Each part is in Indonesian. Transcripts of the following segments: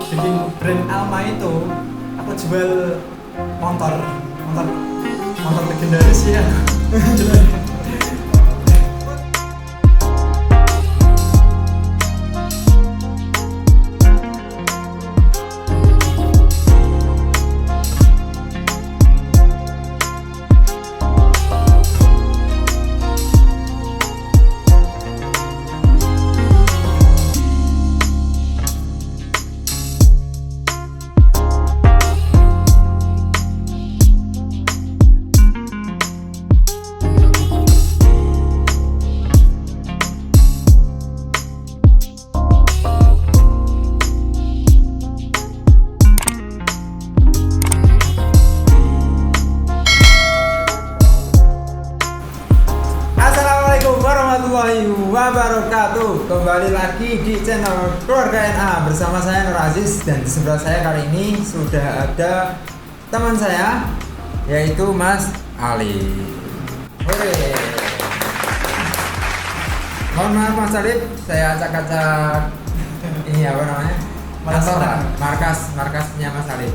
bikin brand Alma itu aku jual motor legendaris ya. Assalamualaikum warahmatullahi wabarakatuh. Kembali lagi di channel Keluarga NA bersama saya Nur Aziz, dan di sebelah saya kali ini sudah ada teman saya yaitu Mas Ali. Hore. Mohon maaf Mas Alif, saya acak-acak ini apa namanya? Kantor markasnya Mas Alif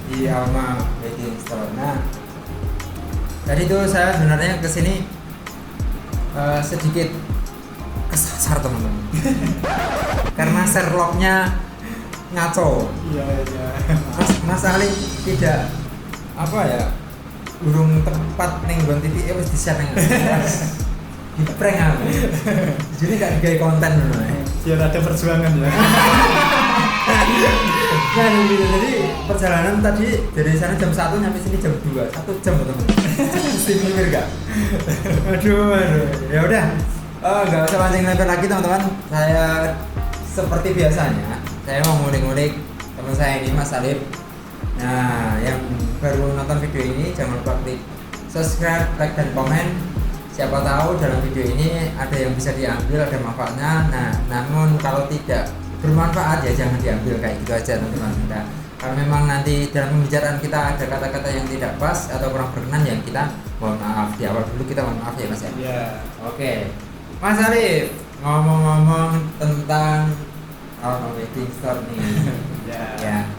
di Alma Wedding Store. Nah, tadi itu saya sebenarnya kesini sedikit kesasar teman-teman karena Sherlocknya ngaco. Iya. Mas Ali tidak apa ya, urung tepat neng gon titik wis di-share neng di prank aku. Jadi gak gawe konten ngono ya. Biar ada perjuangan ya. Nah, jadi perjalanan tadi dari sana jam 1 nyampe sini jam 2, 1 jam teman. Istimewa gak? Aduh. Ya udah, nggak usah pancing lebar lagi teman-teman. Saya seperti biasanya, saya mau ngulik-ngulik teman saya ini Mas Alif. Nah, yang baru nonton video ini jangan lupa klik subscribe, like dan komen. Siapa tahu dalam video ini ada yang bisa diambil, ada manfaatnya. Nah, namun kalau tidak bermanfaat ya jangan diambil, kayak gitu aja teman-teman. Nah, kalau memang nanti dalam pembicaraan kita ada kata-kata yang tidak pas atau kurang berkenan, ya kita mohon maaf. Di awal dulu kita mohon maaf ya Mas ya. Iya. Oke, Mas Arif, ngomong-ngomong tentang Alma Wedding Store nih. Ya.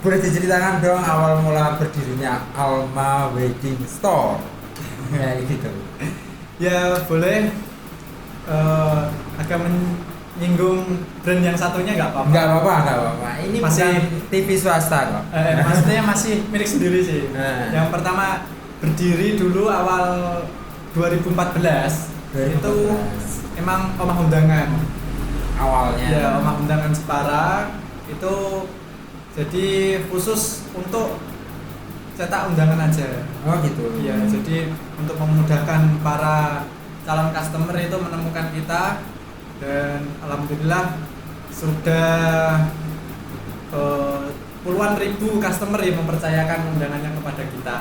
Boleh diceritakan dong awal mula berdirinya Alma Wedding Store? Ya gitu. Ya boleh. Agak menyinggung brand yang satunya nggak apa-apa. Nggak apa-apa. Ini Masih bukan TV swasta kok. Maksudnya masih milik sendiri sih. Nah. Yang pertama berdiri dulu awal 2014. Itu emang omah undangan. Awalnya. Ya, omah undangan Separa itu jadi khusus untuk cetak undangan aja. Oh gitu. Iya, jadi untuk memudahkan para calon customer itu menemukan kita, dan alhamdulillah sudah puluhan ribu customer yang mempercayakan undangannya kepada kita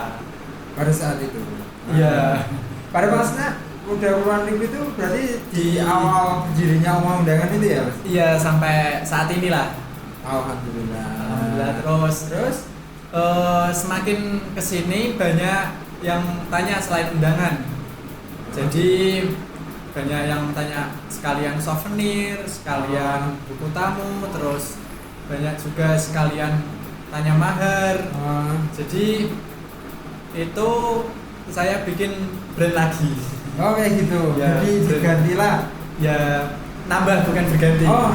Pada saat itu. iya. Pada masnya udah puluhan ribu itu berarti di awal berdirinya Omah Undangan itu ya Mas? Iya, sampai saat inilah Alhamdulillah. terus semakin kesini banyak yang tanya selain undangan, jadi banyak yang tanya sekalian souvenir, sekalian buku tamu, terus banyak juga sekalian tanya mahar. Jadi itu saya bikin brand lagi. Oh kayak gitu. Ya, Jadi digantilah. Ya, nambah bukan berganti. Oh,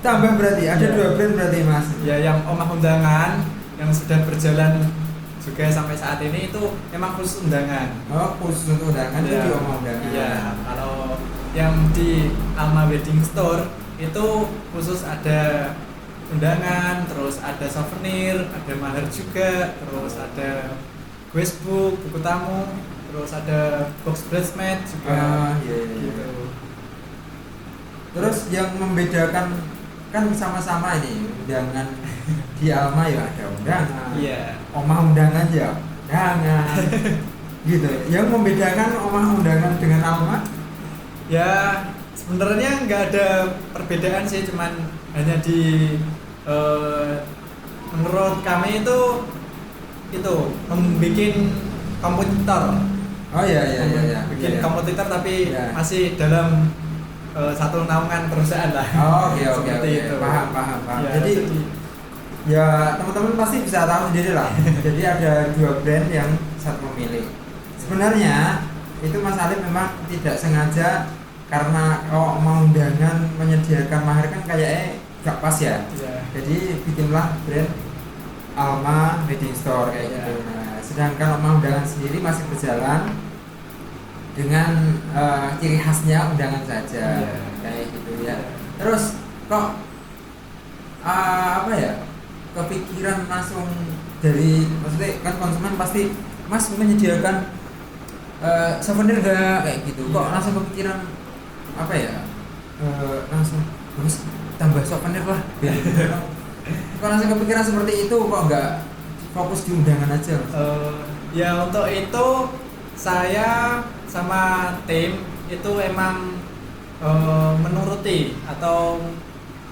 tambah berarti ada Ya. 2 brand berarti Mas. Ya, yang Omah Undangan yang sudah berjalan juga sampai saat ini itu memang khusus undangan. Oh, khusus untuk undangan itu Ya. di Omah Undangan. Iya, kalau yang di Alma Wedding Store itu khusus ada undangan, terus ada souvenir, ada mahar juga, terus ada quizbook, buku tamu, terus ada box bridesmaid juga. Iya. Gitu. Terus yang membedakan kan sama-sama ini undangan di Alma ya ada undangan. Iya. Omah Undangan ya undangan. Gitu. Yang membedakan Omah Undangan dengan Alma? Ya sebenarnya nggak ada perbedaan sih, cuman hanya di menurut kami itu membuat komputer. Oh iya. Bikin komputer tapi Iya. masih dalam satu naungan perusahaan lah. Oh, oke oke Seperti oke. itu. Paham paham paham. Ya, Jadi ya teman-teman pasti bisa tahu sendiri lah. Jadi ada dua brand yang satu memilih. Sebenarnya itu Mas Alif memang tidak sengaja karena kalau mau undangan menyediakan mahar kan kayaknya gak pas ya. Iya. Jadi bikinlah brand Alma Wedding Store kayak Iya. gitu. Nah, sedangkan Alma undangan sendiri masih berjalan dengan ciri khasnya undangan saja Iya. kayak gitu ya. Terus kok apa ya, kepikiran langsung dari, maksudnya kan konsumen pasti Mas menyediakan souvenir enggak kayak gitu, kok Iya. langsung kepikiran apa ya, langsung terus tambah souvenir lah biar kok langsung kepikiran seperti itu, kok enggak fokus di undangan aja? Ya untuk itu saya sama tim itu emang menuruti atau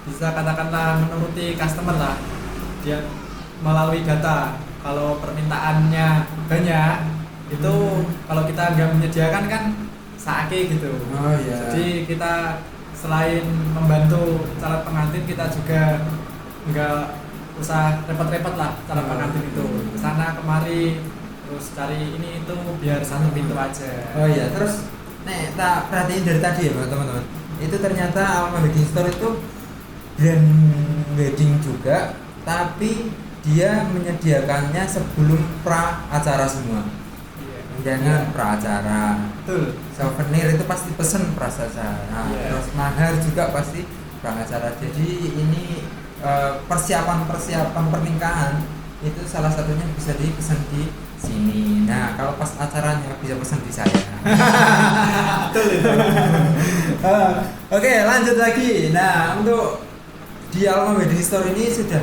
bisa katakanlah menuruti customer lah, dia melalui data. Kalau permintaannya banyak itu kalau kita nggak menyediakan kan sakit gitu. Oh iya. Jadi kita selain membantu calon pengantin, kita juga nggak usah repot-repot lah calon pengantin itu kesana kemari terus cari ini itu, biar satu pintu aja. Oh iya, terus nek tak perhatiin dari tadi ya teman-teman, itu ternyata Alma Wedding Store itu brand wedding juga, tapi dia menyediakannya sebelum pra acara semua. Iya. Undangan pra acara, Betul. souvenir itu pasti pesen pra acara, Iya. terus mahar juga pasti pra acara. Jadi ini persiapan pernikahan itu salah satunya bisa dipesan di sini. Nah, kalau pas acaranya bisa pesan di saya. Betul itu. Oke, lanjut lagi. Nah, untuk di Alma Wedding Store ini sudah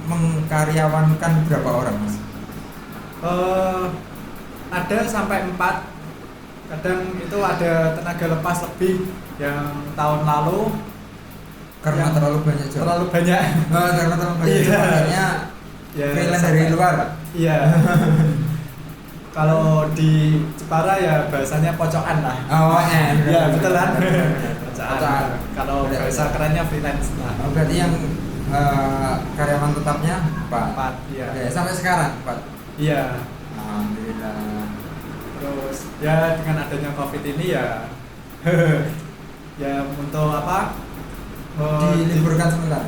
mengkaryawankan berapa orang, Mas? Ada sampai 4. Kadang itu ada tenaga lepas lebih yang tahun lalu Karena yang terlalu banyak job. terlalu banyak. Karena terlalu banyak Iya. job, akhirnya Ya, freelance sampai- dari luar. Iya. Kalau di Jepara ya bahasanya pocokan lah. Oh, Ya betul kan. Pocokan. Pocokan. Kalau bahasa kerennya freelance lah. Oh, berarti yang karyawan tetapnya Pak. 4, iya. Oke, sampai sekarang, Pak. Iya. Alhamdulillah. Terus ya dengan adanya Covid ini ya ya untuk apa? Diliburkan sebentar.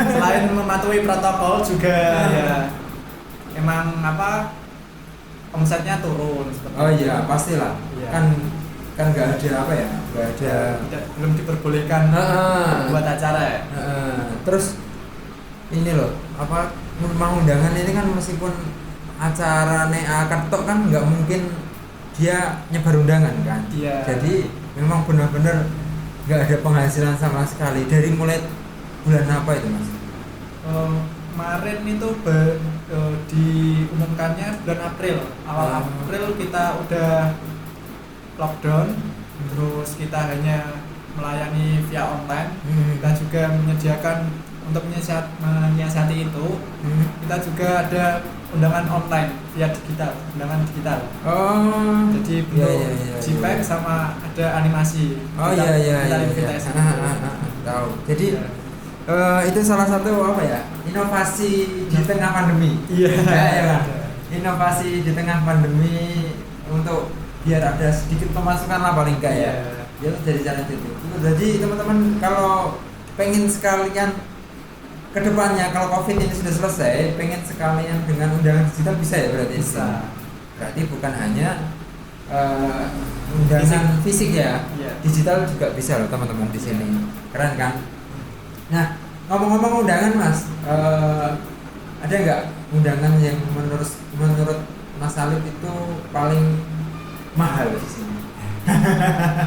Selain mematuhi protokol juga ya emang apa, omsetnya turun seperti Oh itu. iya, pastilah. Iya. Kan nggak ada apa ya? Nggak ada. Belum diperbolehkan buat acara ya. Terus ini loh, apa, rumah undangan ini kan meskipun acara akad tok kan nggak mungkin dia nyebar undangan kan. Iya. Jadi memang benar-benar nggak ada penghasilan sama sekali. Dari mulai bulan apa itu, Mas? Kemarin itu diumumkannya bulan April. Awal April kita udah lockdown, terus kita hanya melayani via online. Kita juga menyediakan untuk menyiasati itu, kita juga ada undangan online via digital, undangan digital. Oh. Jadi bentuk Iya. JPEG sama ada animasi. Oh iya. invitasi gitu. Tahu. Jadi Ya. itu salah satu apa ya, inovasi di tengah pandemi. Iya. Ya kan? Inovasi di tengah pandemi untuk biar ada sedikit pemasukan lah paling enggak ya. Iya. Ya dari cara itu. Jadi teman-teman kalau pengen sekalian kedepannya, kalau Covid ini sudah selesai, pengen sekalian dengan undangan digital bisa ya berarti? Bisa. Berarti bukan hanya undangan fisik ya, Iya. digital juga bisa loh teman-teman di sini. Keren kan? Nah, ngomong-ngomong undangan, Mas, ada nggak undangan yang menurut Mas Alif itu paling mahal di sini?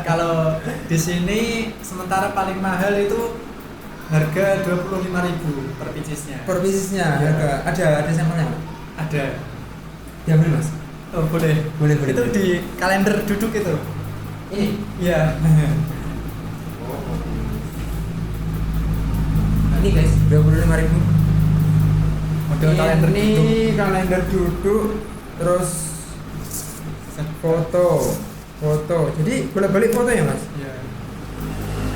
Kalau di sini sementara paling mahal itu harga 25.000 per piecesnya. Per piecesnya Iya. ada sampelnya, Mas? Ada. Diambil, Mas. Oh, boleh. Boleh. Itu di kalender duduk itu. Ini. Iya. Nah, ini guys, 25.000. Model kalender ini duduk. kalender duduk, terus foto. Jadi bolak-balik foto ya, Mas? Iya.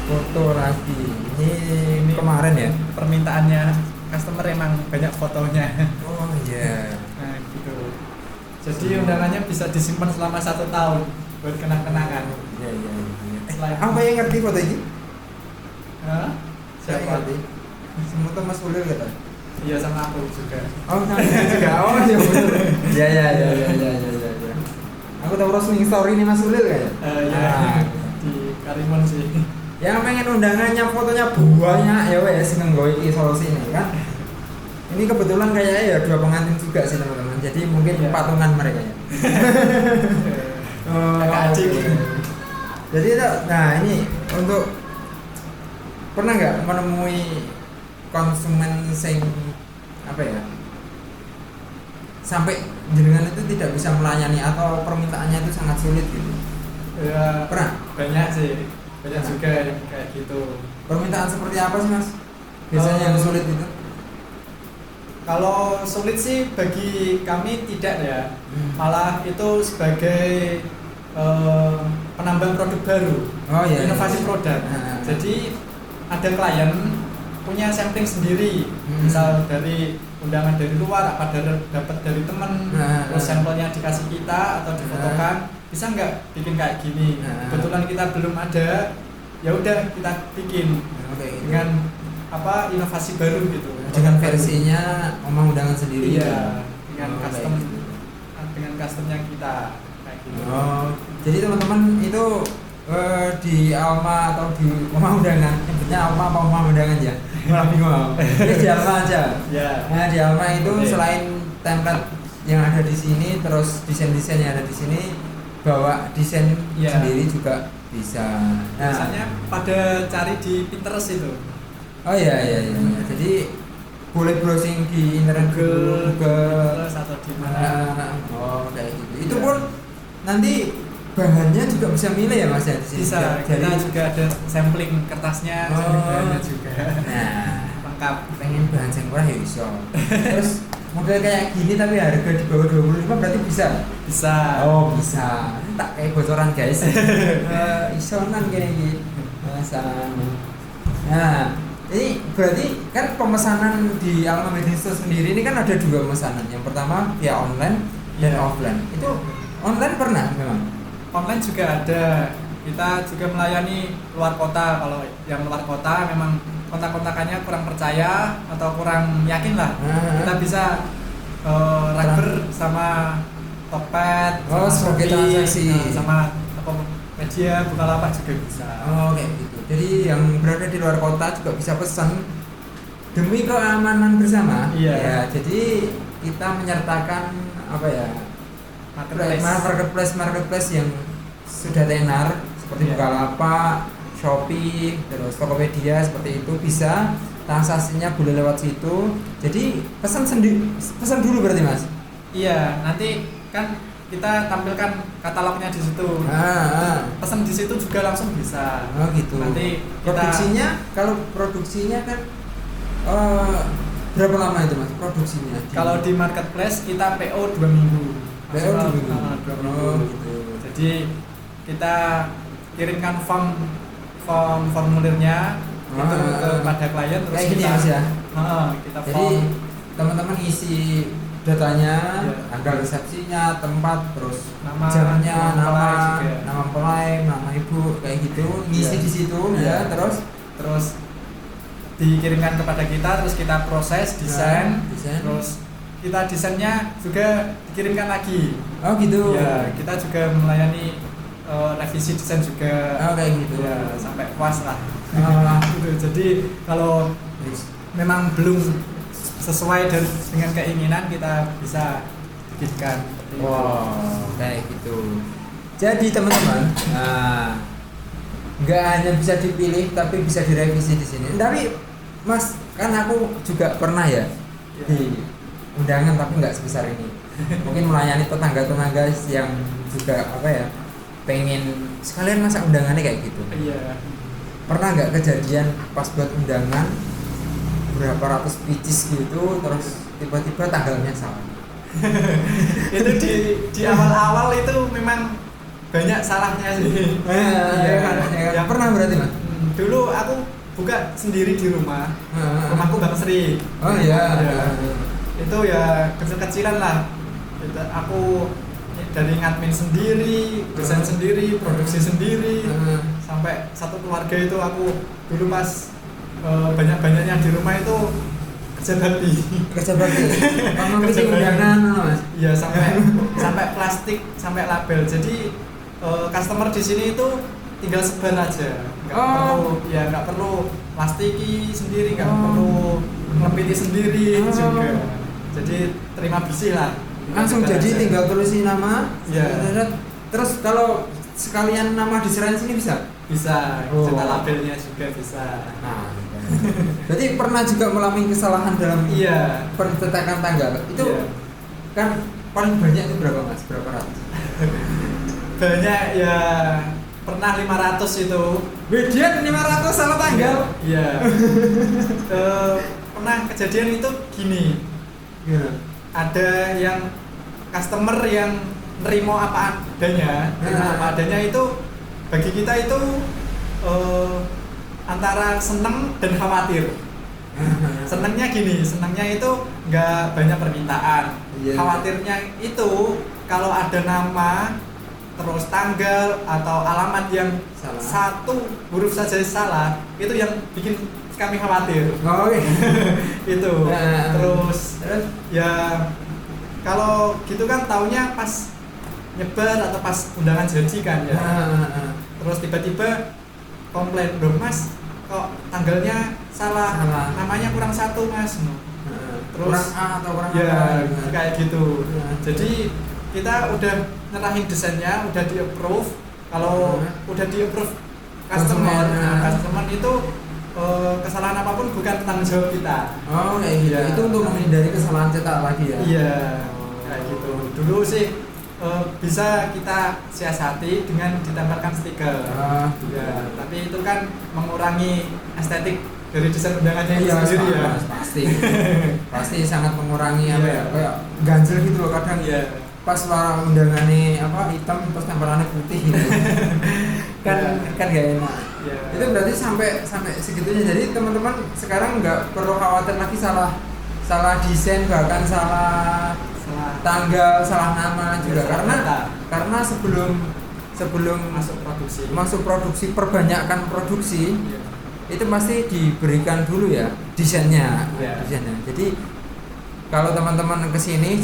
foto lagi. Ini kemarin ya? Permintaannya customer emang banyak fotonya. Oh iya. Nah gitu. Jadi undangannya bisa disimpan selama 1 tahun buat kenang-kenangan. Iya iya iya. Selain- Apa yang ngerti foto ini? Hah? Saya Siapa? ngerti. Semua tuh Mas Ulil kata. Iya sama aku juga. Oh, sama juga. Oh, iya betul. Iya iya iya iya iya iya iya. Aku tahu roasting story ini Mas Ulil kan? Ya di Karimun sih. Yang pengen undangannya fotonya banyak ya wes nganggo iki solusi ini kan. Ini kebetulan kayaknya ya 2 pengantin juga sih teman-teman. Jadi mungkin Iya. patungan mereka ya. Kakak adik. oke. Jadi nah ini untuk pernah nggak menemui konsumen sing apa ya sampai jenengan itu tidak bisa melayani atau permintaannya itu sangat sulit gitu? Ya, Pernah? banyak sih. Banyak juga yang kayak gitu. Permintaan seperti apa sih Mas? Biasanya yang sulit itu? Kalau sulit sih bagi kami tidak ya. Hmm. Malah itu sebagai penambang produk baru, Oh iya. inovasi iya. produk. Nah. Jadi ada klien punya sampling sendiri, Hmm. misal dari undangan dari luar, apa dapat dari teman, Nah. terus sampelnya dikasih kita atau difotokan, bisa nggak bikin kayak gini? Nah. Kebetulan kita belum ada, ya udah kita bikin Oke. dengan apa inovasi baru gitu. Dengan versinya omong undangan sendiri. Iya, dengan Oh, custom, kayak gitu. dengan customnya kita kayak gitu. Oh, jadi teman-teman itu di Alma atau di rumah undangan, nyebutnya Alma apa rumah undangan ya? Malah bingung. Ini di Alma aja. Ya. Nah, di Alma itu Oke. selain template yang ada di sini, terus desain-desain yang ada di sini, bawa desain Iya. sendiri juga bisa. Nah, Biasanya pada cari di Pinterest itu. oh iya iya iya. Jadi boleh browsing di internet Google, Google. Pinterest atau di mana. Oh, kayak gitu. Itu Iya. pun nanti bahannya juga bisa milih ya Mas ya di sini. Bisa, kita juga ada sampling kertasnya, Oh. sampling bahannya juga. Nah, Lengkap. pengen bahan yang murah ya bisa. Terus model kayak gini tapi harga di bawah 25 berarti bisa. Bisa. Oh, bisa. Tak kayak bocoran guys. Isonan kayak gini. Masa. Nah, ini berarti kan pemesanan di Alma Wedding Store sendiri ini kan ada 2 pemesanan. Yang pertama via online dan Iya. offline. Itu online pernah memang? Online juga ada. Kita juga melayani luar kota. Kalau yang luar kota memang kontak-kontakannya kurang percaya atau kurang yakin lah. Kita bisa rubber sama Tokped, Oh, sama sebagai Shopee, transaksi. sama Tokopedia, Bukalapak juga bisa. Oh kayak gitu. Jadi yang berada di luar kota juga bisa pesan demi keamanan bersama. Iya. Ya, jadi kita menyertakan apa ya? Marketplace yang sudah tenar seperti Iya. Bukalapak, Shopee, terus Tokopedia seperti itu bisa transaksinya boleh lewat situ. Jadi pesan dulu berarti Mas. Iya, nanti kan kita tampilkan katalognya di situ. Pesan di situ juga langsung bisa. Oh gitu. Nanti kita kalau produksinya kan berapa lama itu Mas produksinya? kalau di marketplace kita PO 2 minggu. PO 2 minggu. 2 minggu. Oh gitu. Jadi kita kirimkan formulirnya itu kepada klien terus kayak gini kita Mas ya. Kita Jadi form. teman-teman isi datanya, Iya. tanggal resepsinya, tempat, terus Nama, jamnya, nama mempelai juga. nama mempelai, nama ibu, kayak gitu, ngisi Iya. di situ Iya. ya, terus Terus dikirimkan kepada kita, terus kita proses desain, desain. terus kita desainnya juga dikirimkan lagi. Oh gitu. Ya, kita juga melayani revisi desain juga. Oh kayak gitu. Ya, sampai puas lah. Ah. Gitu. Jadi kalau memang belum sesuai dengan keinginan kita bisa bikinkan. Wow, kayak gitu. Jadi teman-teman, nah, nggak hanya bisa dipilih tapi bisa direvisi di sini. Tapi Mas, kan aku juga pernah ya Ya. di undangan tapi nggak sebesar ini. Mungkin melayani tetangga-tetangga yang juga apa ya, pengen sekalian masak undangannya kayak gitu. Iya. Pernah nggak kejadian pas buat undangan berapa ratus pieces gitu, terus tiba-tiba tanggalnya salah? Itu di awal-awal itu memang banyak salahnya sih. Ya, pernah berarti Mas? dulu aku buka sendiri di rumah. Rumahku Bang Sri. Oh iya. Itu ya kecil-kecilan lah. Aku dari ngadmin sendiri, desain sendiri, produksi sendiri, sampai satu keluarga itu aku dulu pas banyak-banyaknya di rumah itu kerja bakti. Kerja undangan, Mas. Iya, sampai plastik, sampai label. Jadi customer di sini itu tinggal sebar aja. Nggak perlu plastiki sendiri, nggak perlu ngelepiti sendiri juga. Jadi terima bisi lah. Langsung jadi aja. tinggal tulisin nama. Iya. Terus kalau sekalian nama diserahin sini bisa? Bisa, cetak labelnya juga bisa. Nah, berarti pernah juga mengalami kesalahan dalam pencetakan tanggal. Itu kan paling banyak itu berapa Mas? Berapa ratus? Banyak ya, pernah 500 itu. Median 500 salah tanggal. Iya. Pernah kejadian itu gini. Ada yang customer yang nerimo apa adanya itu bagi kita itu antara seneng dan khawatir. Senengnya itu nggak banyak permintaan. Khawatirnya itu kalau ada nama terus tanggal atau alamat yang satu huruf saja salah, itu yang bikin kami khawatir. Itu. Terus ya kalau gitu kan taunya pas nyebar atau pas undangan janji kan ya. Terus tiba-tiba komplain, "Loh Mas, kok tanggalnya salah. Namanya kurang satu Mas." Terus kurang A atau kurang ya, apa? kayak gitu. Jadi kita udah nyerahin desainnya, udah di-approve. Kalau udah di-approve customer itu kesalahan apapun bukan tanggung jawab kita. Itu untuk menghindari kesalahan cetak lagi ya. Iya, kayak gitu. Dulu sih bisa kita siasati dengan ditempelkan stiker. Tapi itu kan mengurangi estetik dari desain undangannya itu sendiri ya. Pasti sangat mengurangi kayak ganjel gitu loh kadang. Pas warna undangannya hitam terus tempelannya putih gitu. kan gak enak. Itu berarti sampai segitunya. Jadi teman-teman sekarang nggak perlu khawatir lagi salah desain, bahkan salah tanggal, salah nama juga karena sebelum masuk produksi perbanyakan produksi itu pasti diberikan dulu ya desainnya. Jadi kalau teman-teman kesini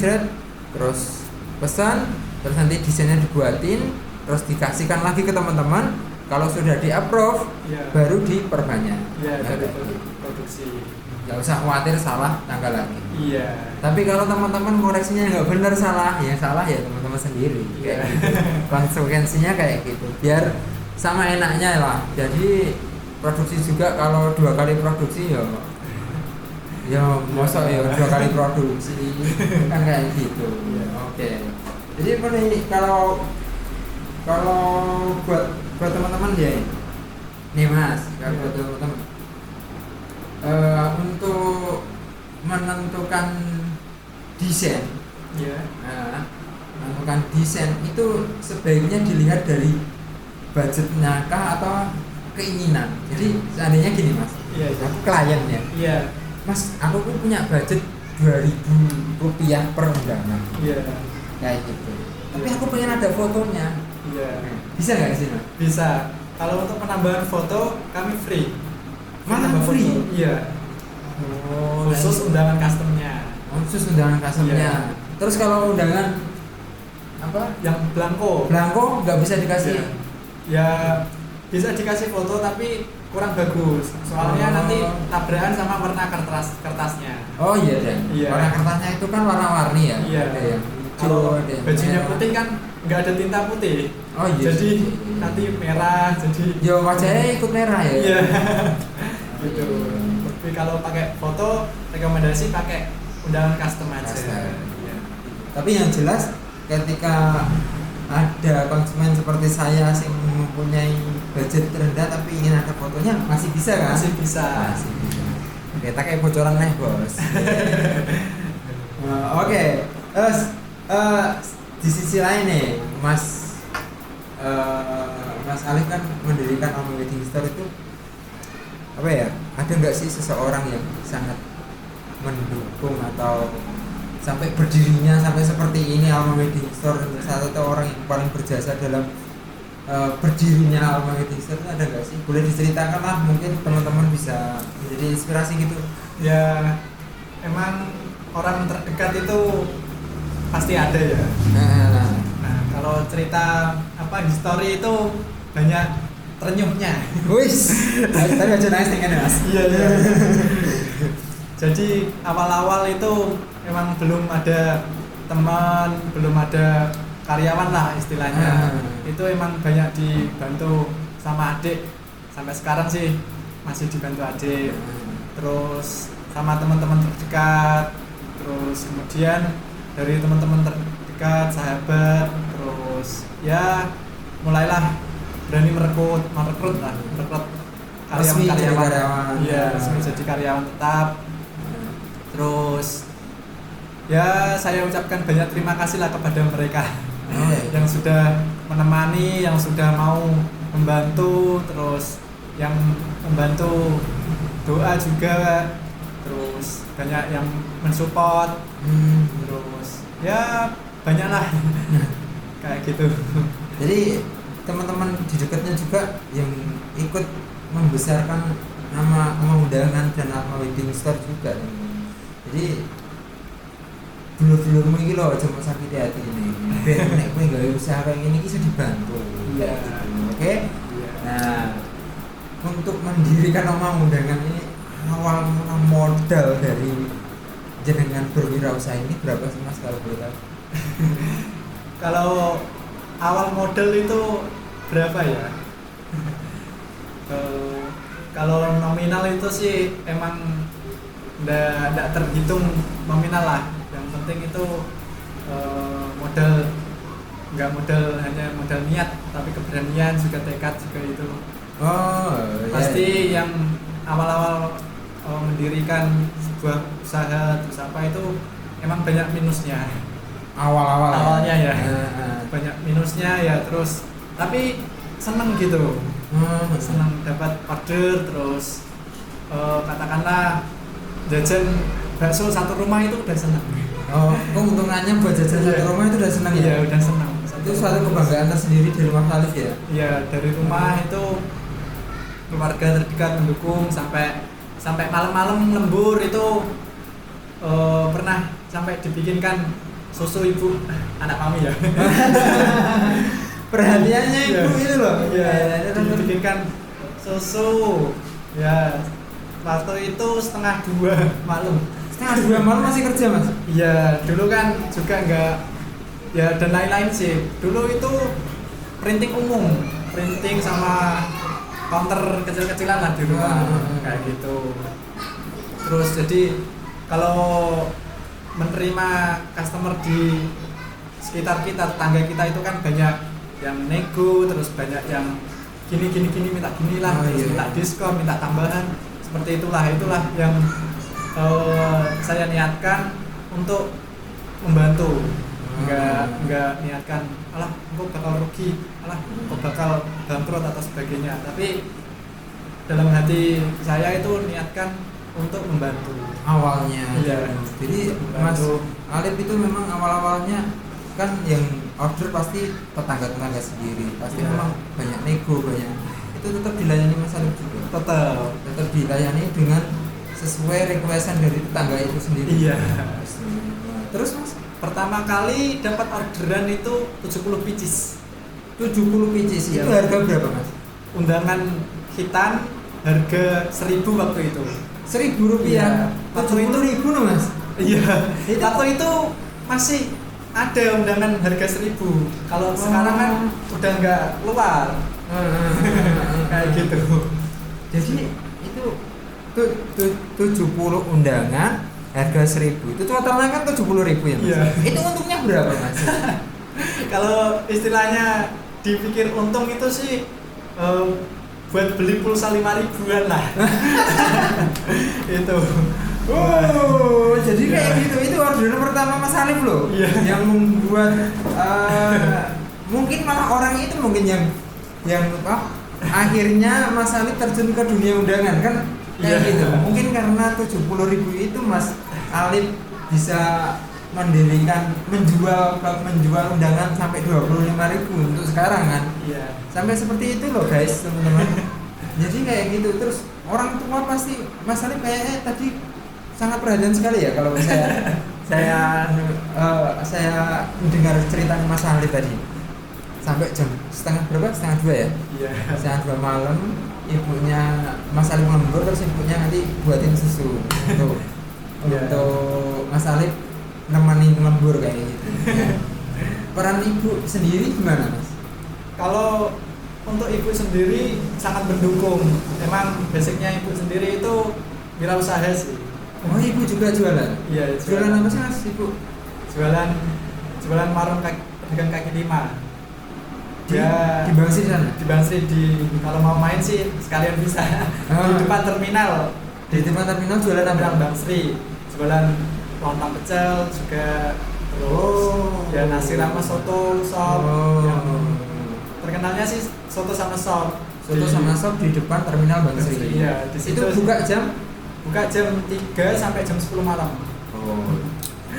terus pesan, terus nanti desainnya dibuatin, terus dikasihkan lagi ke teman-teman. Kalau sudah di-approve, baru diperbanyak. Produksi. Nggak usah khawatir salah tanggal lagi. Tapi kalau teman-teman koreksinya nggak benar salah ya teman-teman sendiri. Konsekuensinya kayak gitu. Biar sama enaknya lah. Jadi produksi juga kalau 2 kali produksi mosok 2 kali produksi kan kayak gitu. Oke. Jadi kalau buat teman-teman ya nih Mas, kalau buat teman-teman untuk menentukan desain, menentukan desain itu sebaiknya dilihat dari budgetnya kah atau keinginan. Jadi seandainya gini Mas, aku klien ya, Mas, aku punya budget 2.000 rupiah per undangan, kayak gitu. Tapi aku pengen ada fotonya. Bisa nggak sih Mas? Bisa. Kalau untuk penambahan foto kami free. Mana free? Iya. Khusus undangan customnya. Khusus undangan customnya. Terus kalau undangan yang blanko nggak bisa dikasih? Ya bisa dikasih foto tapi kurang bagus. Soalnya nanti tabrakan sama warna kertasnya. Warna kertasnya itu kan warna-warni ya. Kalau bajunya putih kan nggak ada tinta putih. Jadi nanti merah. Jadi wajahnya ikut merah ya. Iya. Gitu. Tapi kalau pakai foto rekomendasi pakai undangan custom aja. Tapi yang jelas ketika ada konsumen seperti saya yang mempunyai budget rendah tapi ingin ada fotonya masih bisa kan? Masih bisa. Kita kayak bocoran nih bos. Oke. Terus di sisi lain nih Mas Alif kan mendirikan Oma Wedding Store itu apa ya, ada nggak sih seseorang yang sangat mendukung atau sampai berdirinya sampai seperti ini Alma Wedding Store, satu orang yang paling berjasa dalam berdirinya Alma Wedding Store, ada nggak sih? Boleh diceritakan lah, mungkin teman-teman bisa menjadi inspirasi gitu. Ya emang orang terdekat itu pasti ada ya. Nah kalau cerita apa history itu banyak terenyuhnya. Wis, tadi aja nangis nih kan Mas. Iya. Jadi awal-awal itu emang belum ada teman, belum ada karyawan lah istilahnya. Itu emang banyak dibantu sama adik. Sampai sekarang sih masih dibantu adik. Terus sama teman-teman terdekat. Terus kemudian dari teman-teman terdekat, sahabat, terus ya mulailah berani merekrut karyawan. Iya, resmi jadi karyawan tetap. Terus ya saya ucapkan banyak terima kasih lah kepada mereka yang sudah menemani, yang sudah mau membantu, terus yang membantu doa juga, terus banyak yang mensupport, terus ya banyak lah kayak gitu. Jadi teman-teman di dekatnya juga yang ikut membesarkan nama undangan dan Alma Wedding Store juga. Jadi dulur-dulurmu ini loh cuma sakit hati ini. Ben nek kowe gawe usaha kayak gini bisa dibantu. Iya. Oke. Nah, untuk mendirikan Alma Undangan ini awal modal dari jenengan berwirausaha ini berapa sih Mas kalau boleh tahu? Kalau awal modal itu berapa ya? Kalau nominal itu sih emang nggak terhitung nominal lah. Yang penting itu modal, nggak modal hanya modal niat, tapi keberanian juga, tekad juga itu. Pasti yang awal-awal mendirikan sebuah usaha terus apa itu emang banyak minusnya. Awalnya ya banyak minusnya ya, terus tapi seneng gitu. Seneng dapat order, terus katakanlah jajan bakso satu rumah itu udah seneng. Keuntungannya buat jajan satu rumah itu udah seneng ya? Iya, udah seneng. Itu suatu kebanggaan tersendiri dari Mas Alif ya? Iya, dari rumah itu keluarga terdekat mendukung sampai malam-malam lembur itu pernah sampai dibikinkan susu ibu anak mami ya. Perhatiannya ibu itu loh. Iya, dibikinkan susu ya. Waktu itu 1:30 malam. 1:30 malam masih kerja Mas? Iya, dulu kan juga enggak ya, dan lain-lain sih. Dulu itu printing umum, printing sama counter kecil-kecilan lah di rumah, kayak gitu. Terus jadi kalau menerima customer di sekitar kita, tetangga kita itu kan banyak yang nego, terus banyak yang gini minta gini lah, terus minta diskon, minta tambahan. Seperti itulah yang saya niatkan untuk membantu. Enggak niatkan alah engkau bakal rugi, alah engkau bakal bangkrut atau sebagainya, tapi dalam hati saya itu niatkan untuk membantu awalnya. Iya. Jadi Mas Alif itu memang awal-awalnya kan yang order pasti tetangga-tetangga sendiri, pasti memang banyak nego, banyak itu tetap dilayani Mas Alif juga. Tetap dilayani dengan sesuai requestan dari tetangga itu sendiri. Iya. Terus Mas, pertama kali dapat orderan itu 70 pieces. 70 pieces Iya. Itu harga berapa Mas? Undangan hitan harga 1.000 waktu itu. 1.000 rupiah. 70.000 loh Mas. Iya. Waktu itu masih ada undangan harga 1.000. Kalau sekarang kan udah nggak keluar. Kayak gitu. Jadi itu 70 undangan harga 1.000. Itu totalnya kan 70.000 ya Mas. Iya. Itu untungnya berapa Mas? Kalau istilahnya dipikir untung itu sih buat beli pulsa 5.000-an lah. Itu. Jadi kayak gitu. Itu orderan pertama Mas Alif loh. Iya. Yang membuat mungkin malah orang itu mungkin yang akhirnya Mas Alif terjun ke dunia undangan kan kayak Iya. gitu. Mungkin karena 70.000 itu Mas Alif bisa mendirikan menjual undangan sampai 25.000 untuk sekarang kan. Iya. Sampai seperti itu loh guys, teman-teman. Jadi kayak gitu terus orang tua pasti Mas Alif kayaknya tadi sangat perhatian sekali ya kalau saya mendengar ceritanya Mas Alif tadi. Sampai jam setengah berapa? Setengah 2 ya? Iya. Setengah 2 malam ibunya Mas Alif lembur terus ibunya nanti buatin susu untuk Iya. untuk Mas Alif nemenin lembur kayak gitu. Ya. Peran ibu sendiri gimana Mas? Kalau untuk ibu sendiri sangat mendukung. Emang basicnya ibu sendiri itu wirausaha sih. Oh ibu juga jualan? Iya, Jualan apa sih Mas ibu? Jualan warung pedagang kaki lima. Di Ya, Bangsi sana? di Bangsri kalau mau main sih sekalian bisa. Ah. Di depan terminal. Di tempat terminal jualan Terminal apa? Bangsri. Jualan lontong pecel juga. Terus ya nasi rames soto, sop. Yang terkenalnya sih soto sama sop. Soto sama sop di depan terminal Bangsri. Iya, di situ Itu buka jam? buka jam 3 sampai jam 10 malam. Oh.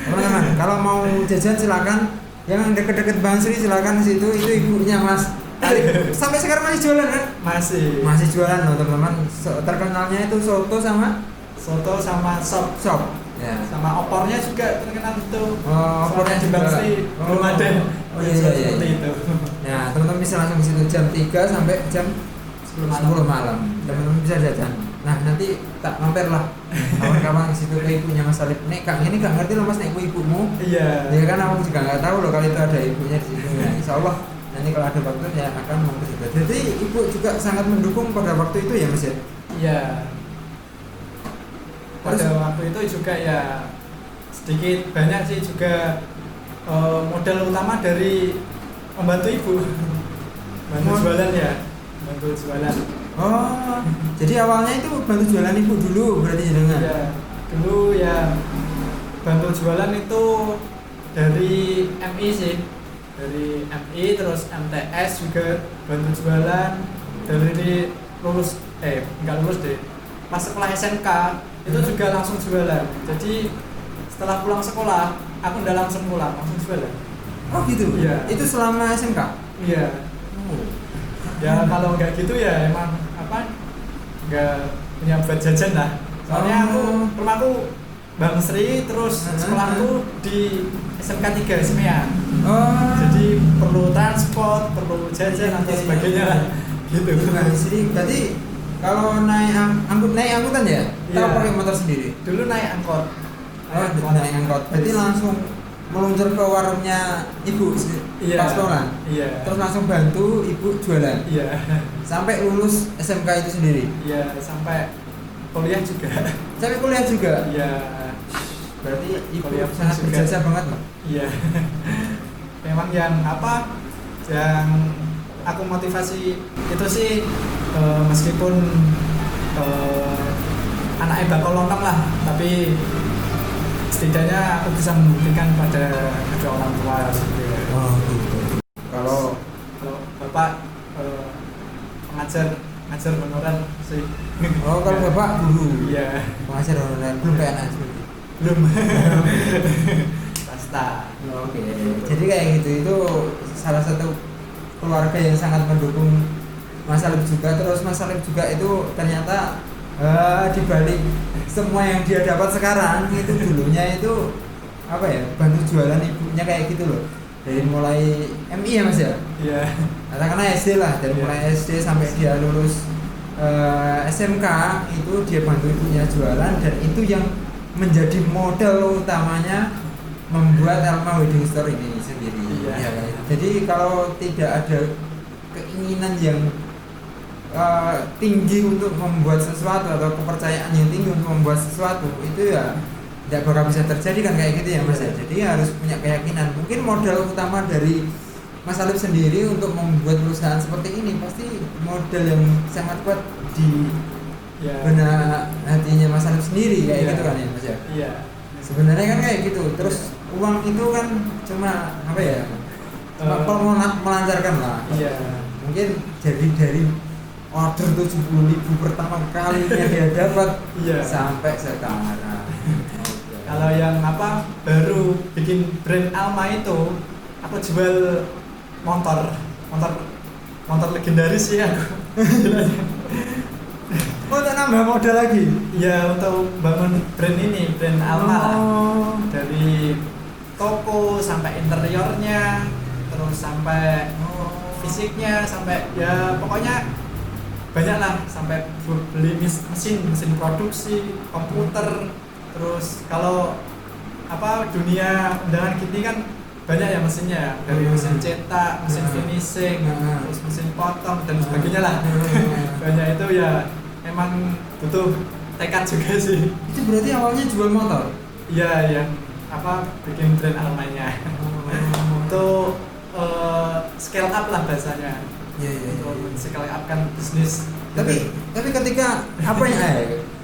Teman-teman, kalau mau jajan silakan. Yang deket-deket Bangsri silakan di situ. Itu ibunya Mas Alif. Sampai sekarang masih jualan kan? Masih jualan loh teman-teman. Terkenalnya itu soto sama Soto sama sop. sop. Ya. Sama opornya juga terkenal itu. Oh, opornya Soalnya di juga. Bangsri Oh. belum ada. Oh, iya, iya, Seperti iya. itu. Nah, teman-teman bisa langsung ke situ jam 3 sampai jam 10 10 malam. Teman-teman bisa jajan. Nah, nanti tak mampir lah kawan-kawan ke situ ke ibunya Mas Alif. Nek Kang ini gak ngerti loh Mas nek ibumu. Iya. Ya kan aku juga nggak tahu loh kalau itu ada ibunya di situ. Nah, insya Allah nanti kalau ada waktu ya akan mampir juga. Jadi ibu juga sangat mendukung pada waktu itu ya Mas ya. Iya. Pada Terus? waktu itu juga ya sedikit banyak sih juga modal utama dari membantu ibu. Bantu jualan ya. Bantu jualan. Oh, jadi awalnya itu bantu jualan ibu dulu berarti jenengan. Ya, dulu ya bantu jualan itu dari MI sih, dari MI terus MTS juga bantu jualan dari nggak lulus deh, pas sekolah SMK itu juga langsung jualan. Jadi setelah pulang sekolah aku nggak langsung pulang, langsung jualan. Oh gitu. Iya. Itu selama SMK. Iya. Oh. Ya kalau nggak gitu ya emang nggak punya buat jajan lah. Soalnya aku rumahku Bangsri terus sekolahku di SMK 3 Semean. Oh. Jadi perlu transport, perlu jajan atau sebagainya lah. Gitu. Nah, jadi berarti kalau naik angkutan ya? Iya. Atau pakai motor sendiri? Dulu naik angkot. Oh, naik angkot. Berarti langsung meluncur ke warungnya ibu Iya. pas sekolah. Iya. Terus langsung bantu ibu jualan. Iya. Sampai lulus SMK itu sendiri. Iya, sampai kuliah juga. Sampai kuliah juga. Iya. Berarti ibu Kuliah sangat juga. berjasa banget loh. Iya. Memang yang yang aku motivasi itu sih meskipun anaknya bakal lontong lah, tapi setidaknya aku bisa membuktikan pada kedua orang tua gitu. Oh, gitu. Kalau Bapak ngajar honorer sih. kalau Bapak guru. Iya. Pengajar honorer belum PNS berarti. Belum. Pasta. Oke. Jadi kayak gitu itu salah satu keluarga yang sangat mendukung Mas Alif juga. Terus Mas Alif juga itu ternyata di balik semua yang dia dapat sekarang itu dulunya itu apa ya, bantu jualan ibunya kayak gitu loh. Dari mulai MI ya Mas ya? Iya. Katakanlah SD lah, dari Iya. mulai SD sampai dia lulus SMK itu dia bantu ibunya jualan, dan itu yang menjadi modal utamanya membuat Elma Wedding Store ini sendiri. Iya. Ya, kan? Jadi kalau tidak ada keinginan yang tinggi untuk membuat sesuatu atau kepercayaan yang tinggi untuk membuat sesuatu, itu ya tidak bakal bisa terjadi kan kayak gitu ya Mas ya. Jadi harus punya keyakinan. Mungkin modal utama dari Mas Alif sendiri untuk membuat perusahaan seperti ini pasti modal yang sangat kuat di Iya. benak hatinya Mas Alif sendiri kayak Iya. gitu kan ya Mas ya. Iya. Sebenarnya kan kayak gitu. Terus uang itu kan cuma apa ya? Cuma melancarkan lah. Iya. Mungkin jadi dari order 70.000 pertama kalinya dia dapat Iya. sampai sekarang. Kalau yang apa baru bikin brand Alma itu aku jual motor legendaris sih aku. Untuk nambah modal lagi. Ya untuk bangun brand ini, brand Alma lah. Oh. Dari toko sampai interiornya, terus sampai fisiknya, sampai ya pokoknya banyak lah, sampai beli mesin produksi, komputer, terus kalau apa dunia undangan gini kan banyak ya mesinnya, dari mesin cetak, mesin finishing, terus mesin potong dan sebagainya lah. Banyak itu ya emang butuh tekad juga sih. Itu berarti awalnya jual motor. Iya, yang apa bikin brand Almanya. Untuk scale up lah bahasanya. Iya. Untuk scale up kan bisnis. Tapi ketika apa yang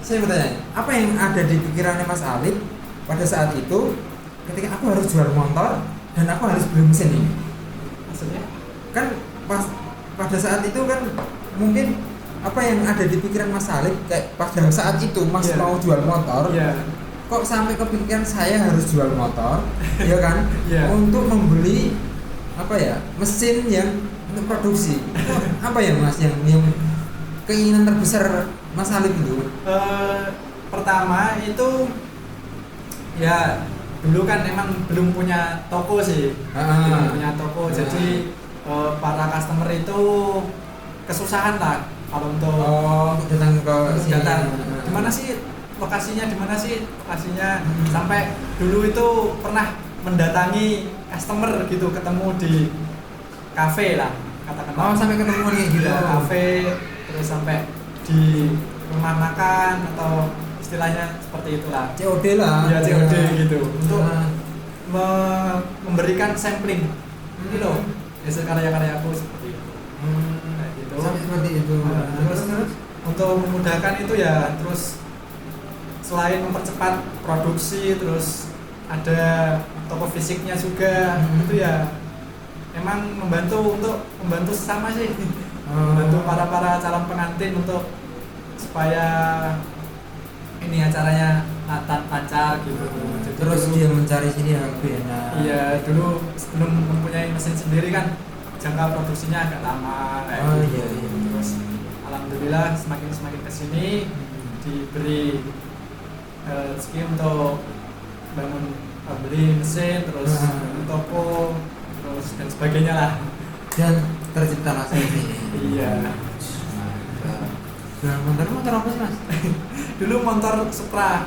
saya bertanya, apa yang ada di pikirannya Mas Alif pada saat itu ketika aku harus jual motor dan aku harus beli mesin ini? Maksudnya? Kan pada saat itu kan mungkin apa yang ada di pikiran Mas Alif kayak pada saat itu Mas mau jual motor, kok sampai kepikiran saya harus jual motor, ya kan? Untuk membeli apa ya mesin yang untuk produksi. Apa ya Mas yang keinginan terbesar Mas Alif itu? Pertama itu ya dulu kan emang belum punya toko sih, belum punya toko, jadi para customer itu kesusahan lah kalau untuk datang ke sini. Dimana sih lokasinya, sampai dulu itu pernah mendatangi customer gitu, ketemu di kafe lah katakanlah. Sampai ketemu nih gitu. Kafe, terus sampai di rumah makan atau istilahnya seperti itulah. COD lah. Ya COD gitu. Untuk memberikan sampling. Ini loh, hasil karya-karya aku seperti itu. Kayak gitu. Sampai seperti itu. Terus untuk memudahkan itu ya, terus selain mempercepat produksi, terus ada toko fisiknya juga. Itu ya emang membantu sesama sih. Membantu para calon pengantin untuk supaya ini acaranya lancar gitu. Terus dia mencari sini lebih enak. Iya, dulu sebelum mempunyai mesin sendiri kan jangka produksinya agak lama kayak gitu. Iya. Terus alhamdulillah semakin kesini diberi rezeki untuk beli mesin, terus bangun toko, terus dan sebagainya lah. Dan terciptalah ini. Iya. Nah, motor apa sih Mas? Dulu motor Supra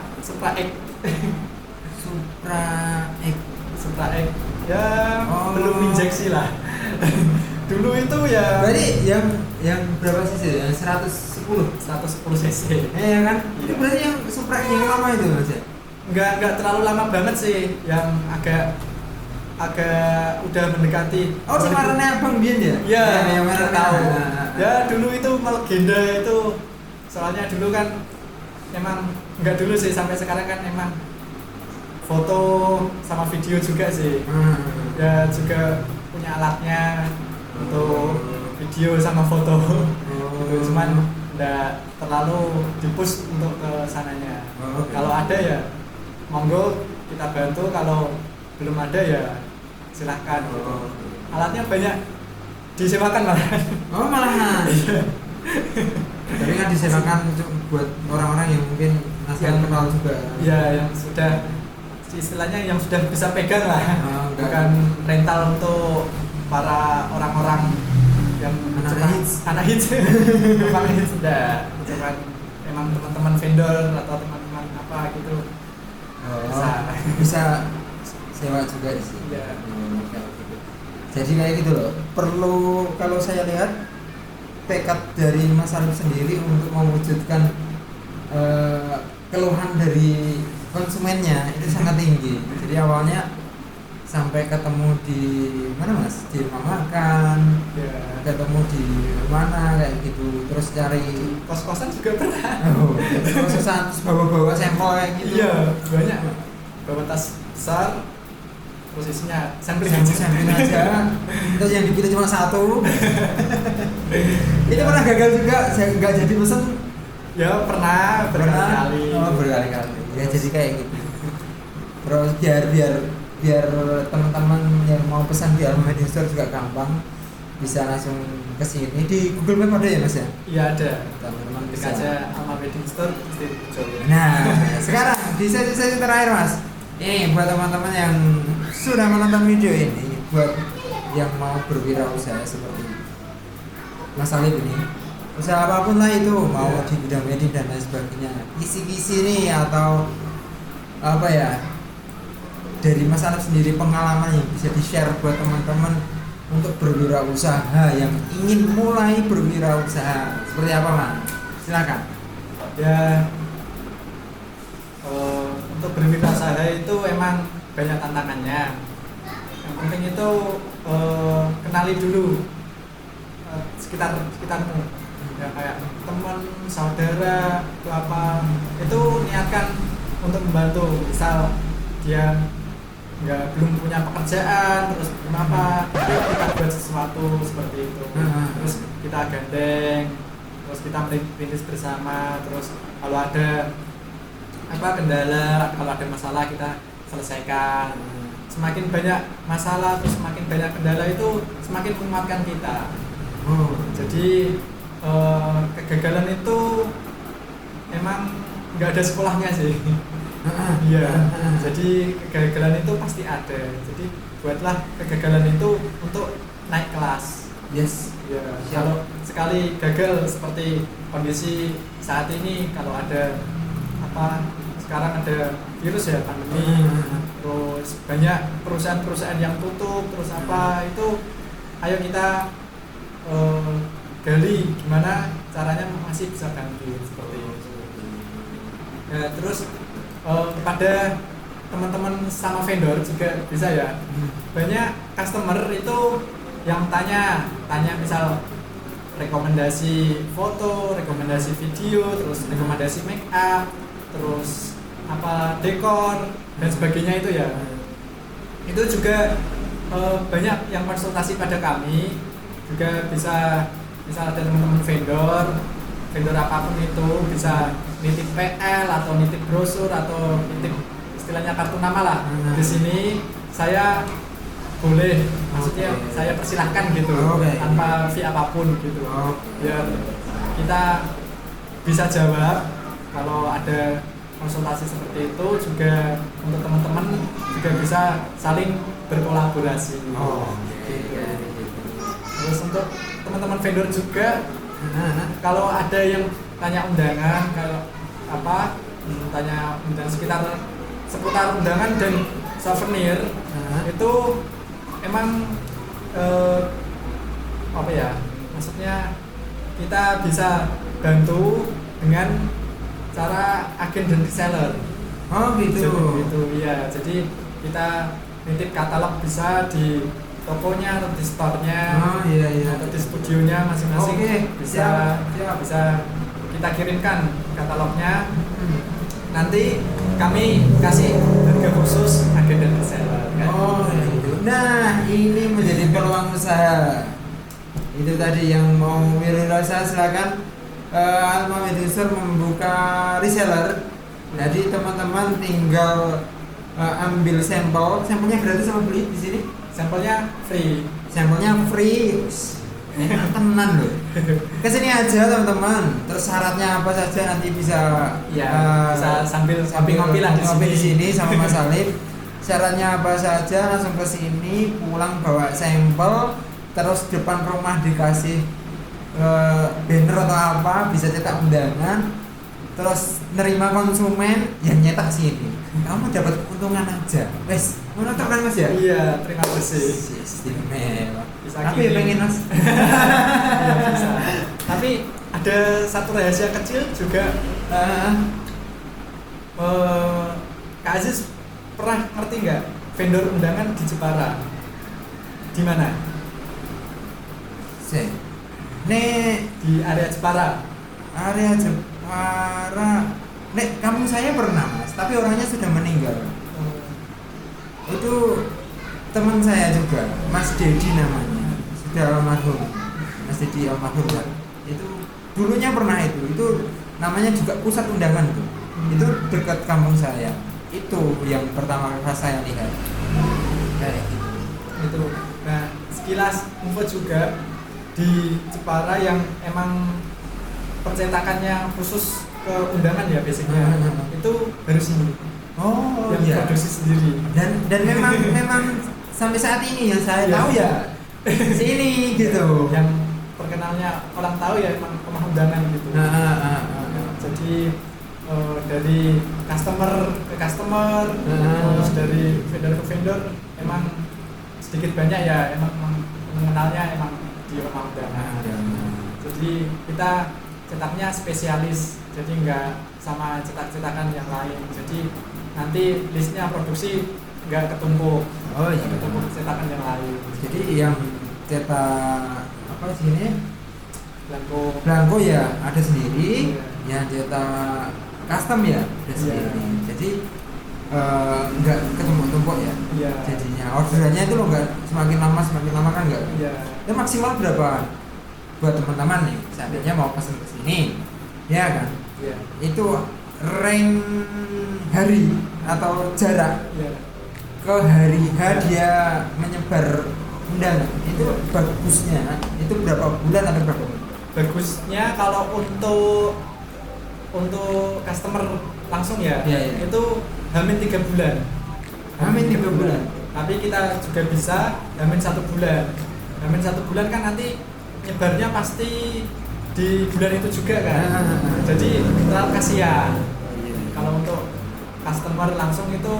X. Supra X. Ya belum injeksi lah. Dulu itu ya. Berarti yang berapa cc? Yang 110 cc. Ya kan? Iya. Itu berarti yang Supra yang lama itu Mas ya? Enggak terlalu lama banget sih, yang agak udah mendekati. Semarangnya Bang Bian ya? Iya, yang mana tahu. Ya dulu itu melegenda itu, soalnya dulu kan emang enggak dulu sih, sampai sekarang kan emang foto sama video juga sih. Ya juga punya alatnya untuk video sama foto. Cuman enggak terlalu dipush untuk ke sananya. Kalau ada ya monggo kita bantu, kalau belum ada ya silahkan. Alatnya banyak disewakan malahan. Malahan. Tapi kan disewakan buat orang-orang yang mungkin masih kenal juga. Iya, yang sudah istilahnya yang sudah bisa pegang lah. Bukan rental untuk para orang-orang yang anak hits. Bukan hits sudah. Cuman emang teman-teman vendor atau teman-teman apa gitu. Bisa sewa juga sih. Iya. Jadi kayak gitu loh. Perlu, kalau saya lihat tekad dari Mas Alif sendiri untuk mewujudkan keluhan dari konsumennya itu sangat tinggi. Jadi awalnya sampai ketemu di mana Mas? Di rumah makan, ketemu di mana kayak gitu. Terus cari kos-kosan juga pernah. Kos-kosan terus bawa-bawa sampel kayak gitu. Iya, banyak. Bawa tas besar, terus isinya sampling aja. Sampling aja. Terus yang dipilih cuma satu. Itu pernah gagal juga, saya nggak jadi pesen. Ya pernah berkali-kali. Oh, berkali-kali. Ya jadi kayak gitu. Terus biar teman-teman yang mau pesan di Alma Wedding Store juga gampang, bisa langsung ke sini. Di Google Map ada ya Mas ya? Iya ada. Teman-teman Ketik bisa. aja Alma Wedding Store pasti muncul. Nah, sekarang di sesi terakhir Mas. Ini buat teman-teman yang sudah menonton video ini, buat yang mau berwirausaha seperti Mas Alif ini, usaha apapun lah itu, mau di bidang wedding dan lain sebagainya, kisi-kisi nih atau apa ya, dari Mas Alif sendiri pengalaman yang bisa di-share buat teman-teman untuk berwirausaha yang ingin mulai berwirausaha seperti apa Mas? Silakan. Ya untuk berwirausaha itu emang banyak tantangannya. Yang penting itu kenali dulu sekitarmu, ya kayak teman, saudara, itu apa, itu niatkan untuk membantu. Misal dia belum punya pekerjaan, terus kenapa kita buat sesuatu seperti itu, terus kita gandeng, terus kita merintis bersama, terus kalau ada kendala, kalau ada masalah kita selesaikan. Semakin banyak masalah, terus semakin banyak kendala itu semakin menguatkan kita. Jadi kegagalan itu emang nggak ada sekolahnya sih. Iya. Jadi kegagalan itu pasti ada. Jadi buatlah kegagalan itu untuk naik kelas. Yes. Ya. Kalau sekali gagal seperti kondisi saat ini, kalau ada sekarang ada virus ya, pandemi, terus banyak perusahaan-perusahaan yang tutup, terus itu ayo kita gali gimana caranya masih bisa bangkit seperti itu. Ya, terus kepada teman-teman sama vendor juga bisa ya. Banyak customer itu yang tanya misal rekomendasi foto, rekomendasi video, terus rekomendasi make up, terus dekor dan sebagainya itu ya. Itu juga banyak yang konsultasi pada kami. Juga bisa misal ada teman-teman vendor apapun itu, bisa nitip PL atau nitip brosur atau nitip istilahnya kartu nama lah. Di sini saya boleh, maksudnya saya persilahkan gitu, tanpa fee apapun gitu. Biar kita bisa jawab kalau ada konsultasi seperti itu. Juga untuk teman-teman juga bisa saling berkolaborasi. Terus untuk teman-teman vendor juga, kalau ada yang tanya undangan, kalau tanya undangan seputar undangan dan souvenir, itu emang maksudnya kita bisa bantu dengan cara agen dan reseller. Gitu ya. Jadi kita nitip katalog bisa di tokonya atau di store-nya, atau di studionya masing-masing. Bisa kita kirimkan katalognya. Nanti kami kasih harga khusus agen dan reseller kan? Nah, ini menjadi peluang usaha. Itu tadi yang mau wirausaha silakan. Alma Wedding Store membuka reseller. Jadi teman-teman tinggal ambil sampelnya gratis sama beli di sini. Sampelnya free. Tenan loh. Kesini aja teman-teman. Terus syaratnya apa saja nanti bisa bisa sambil ngopi lah di sini sama Mas Alif. Syaratnya apa saja langsung ke sini, pulang bawa sampel, terus depan rumah dikasih banner atau apa, bisa cetak undangan, terus nerima konsumen yang nyetak sini. Kamu dapat keuntungan aja. Wes, mau kan Mas ya? Iya, terima kasih. Istimewa. Tapi ya pengen Mas. Iya, bisa. Tapi ada satu rahasia kecil juga. Kak Aziz pernah ngerti nggak vendor undangan di Jepara? Di mana? Di area Jepara. Kampung saya pernah Mas, tapi orangnya sudah meninggal. Itu teman saya juga, Mas Dedi namanya, sudah almarhum, Mas Dedi almarhum kan. Itu dulunya pernah itu namanya juga pusat undangan tuh. Itu dekat kampung saya. Itu yang pertama kali saya lihat. Kayak gitu. Itu. Nah, sekilas info juga di Jepara yang emang percetakannya khusus ke undangan ya basicnya. Itu harus ini. Oh yang iya. produksi sendiri. Dan memang sampai saat ini yang saya tahu ya sini gitu. Yang perkenalnya orang tahu ya emang rumah undangan gitu. Jadi dari customer ke customer, terus dari vendor ke vendor, emang sedikit banyak ya emang mengenalnya emang di rumah undangan. Jadi kita cetaknya spesialis, jadi nggak sama cetak-cetakan yang lain. Jadi nanti listnya produksi nggak ketumpuk. Oh iya. Ketumpuk cetakan yang lain. Jadi yang cetak apa sini? Blanko ya ada sendiri, iya. yang cetak custom ya ada sendiri. Iya. Jadi nggak ketumpuk-tumpuk ya. Iya. Jadinya orderannya itu loh nggak semakin lama kan nggak. Iya. Itu maksimal berapa buat teman-teman nih? Seandainya mau pesen ke sini, ya kan? Iya. Itu rank hari atau jarak Iya. ke hari H dia menyebar undangan itu bagusnya itu berapa bulan atau berapa bulan? Bagusnya kalau untuk customer langsung ya, Iya. itu hamin 3 bulan. Hamin 3 bulan. Tapi kita juga bisa hamin 1 bulan. Hamin 1 bulan kan nanti nyebarnya pasti di bulan itu juga kan. Jadi terlalu kasihan. Kalau untuk customer langsung itu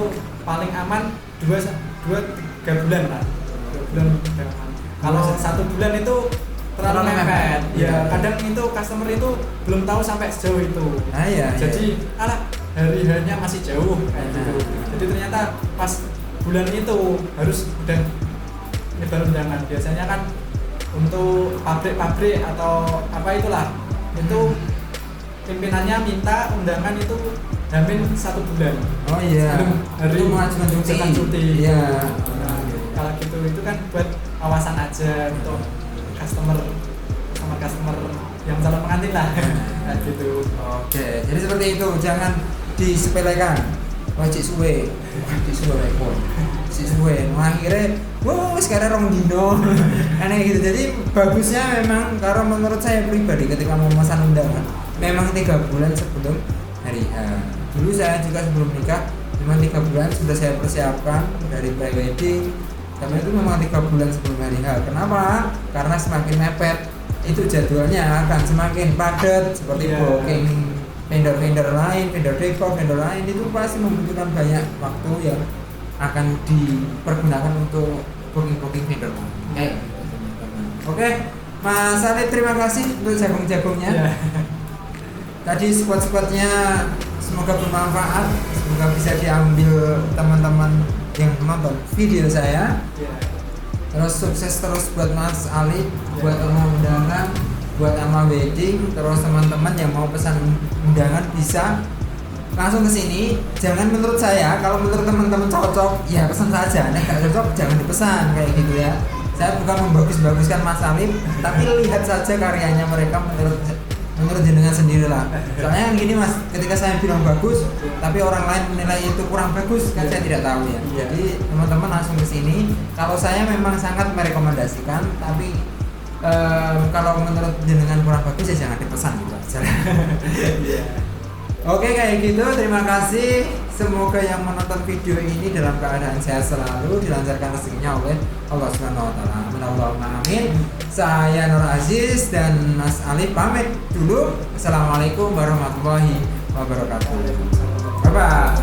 paling aman 2-3 bulan lah. 2 bulan udah aman. Kalau 1 bulan itu terlalu mepet. Ya, kadang itu customer itu belum tahu sampai sejauh itu. Jadi alah hari-harinya masih jauh kayak gitu. Jadi ternyata pas bulan itu harus udah nyebar undangan. Biasanya kan untuk pabrik-pabrik atau apa itulah, itu pimpinannya minta undangan itu hamin 1 bulan. Oh iya. Sebelum hari itu mengajukan cuti. Iya. Nah, kalau gitu itu kan buat awasan aja untuk customer yang calon pengantin lah. Kayak gitu. Oke, jadi seperti itu, jangan disepelekan. Wajib suwe. Akhirnya, sekarang rong dino. Aneh gitu. Jadi bagusnya memang kalau menurut saya pribadi ketika mau memesan undangan, memang 3 bulan sebelum hari H. Dulu saya juga sebelum nikah, memang 3 bulan sudah saya persiapkan dari pre-wedding. Karena itu memang 3 bulan sebelum hari H. Kenapa? Karena semakin mepet itu jadwalnya akan semakin padat seperti booking vendor-vendor lain, vendor dekor, vendor lain itu pasti membutuhkan banyak waktu yang akan dipergunakan untuk booking vendor. Oke, Mas Alif terima kasih untuk jagung-jagungnya. Ya. Tadi spot-spotnya semoga bermanfaat, semoga bisa diambil teman-teman yang menonton video saya. Ya. Terus sukses terus buat Mas Ali, buat rumah undangan, buat ama wedding. Terus teman-teman yang mau pesan undangan bisa langsung ke sini. Jangan menurut saya, kalau menurut teman-teman cocok ya pesan saja. Nek gak cocok jangan dipesan kayak gitu ya. Saya bukan membagus-baguskan Mas Ali, tapi lihat saja karyanya mereka menurut jenengan sendiri lah. Soalnya yang gini Mas, ketika saya bilang bagus, tapi orang lain menilai itu kurang bagus, kan saya tidak tahu ya. Jadi teman-teman langsung ke sini. Kalau saya memang sangat merekomendasikan, tapi kalau menurut jenengan kurang bagus ya jangan dipesan gitu aja. Oke kayak gitu, terima kasih. Semoga yang menonton video ini dalam keadaan sehat selalu, dilancarkan rezekinya oleh Allah Subhanahu wa taala. Amin. Saya Nur Aziz dan Mas Ali pamit dulu. Assalamualaikum warahmatullahi wabarakatuh. Bye bye.